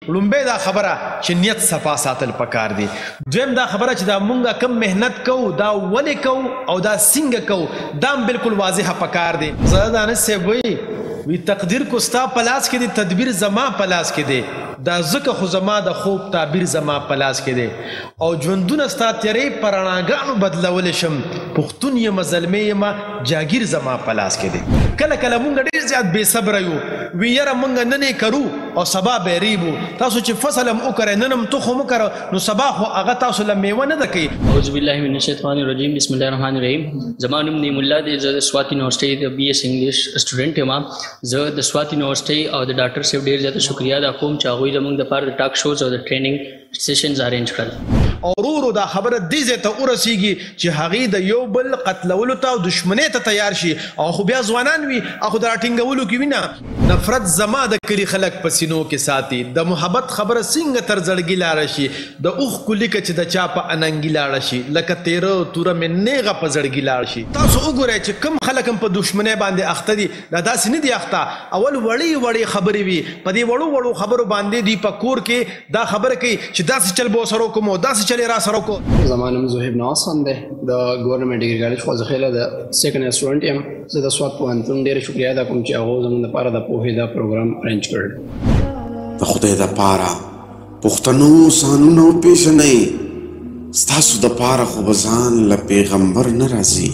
لومبه دا خبره چې نیت صفا ساتل پکار دی. دویم دا خبره چې دا مونږه کم مهنت کو دا ولې کو او دا څنګه کو دا بالکل واضحه پکار دی. زړه دانش سے وی تقدیر کو ستا پلاس کې دی تدبیر زما پلاس کې دی دا زکه خو زما د خوب تعبیر زما پلاس کې دی او ژوندونه ستا تیرې پراناګانو بدلول شم پښتون یم ظلمې یم جاګیر زما پلاس کې دی. کله کله مونږ ډېر زیات بې صبره یو وی یاره مونږ نن یې کرو او سبا به ریبو تاسو چې فصل هم وکړئ نن هم تخم وکړه نو سبا خو هغه تاسو له میوه نه ده کوي. اعوذ بالله من الشیطان الرجیم بسم الله الرحمن الرحیم. زما نوم نعیم الله دی زه د سوات یونیورسټۍ د BS انګلیش سټوډنټ یم. زه د سوات یونیورسټۍ او د ډاکټر صاحب ډېر زیاته شکریا ادا کوم چې هغوی زموږ دپاره د ټاک شوز او د ټریننګ سیشنز ارینج کړل. او ورو دا خبره دې ځای ته ورسیږي چې هغې د یو بل قتلولو ته او دشمنۍ ته تیار شي او خو بیا ځوانان وي او خو د راټینګولو کې وي نه. نفرت زما د کلي خلک په سینو کې ساتي. د محبت خبره څنګه تر زړګي لاړه شي د اوښکو لیکه چې د چا په اننګي لاړه شي لکه تیره توره مې نیغه په زړګي لاړ شي. تاسو وګورئ چې کوم خلک هم په دشمنۍ باندې اخته دي دا داسې نه دي اخته. اول وړې وړې خبرې وي په دې وړو وړو خبرو باندې دوی په کور کې دا خبره کوي چې داسې چل به ورسره وکړم او داسې چل یې را سره وکړو. زما نوم زهیب نواز خان دی د ګورنمنټ ډګري کالج خوځخیله د سیکنډ ایئر سټوډنټ یم. زه د سوات پوهنتون ډېره شکریا ادا کوم چې هغو زموږ دپاره د پوهې دا پروګرام ارینج کړی. د خدای دپاره پښتنو سانونه وپېژنئ ستاسو دپاره خو به ځان له پیغمبر نه راځي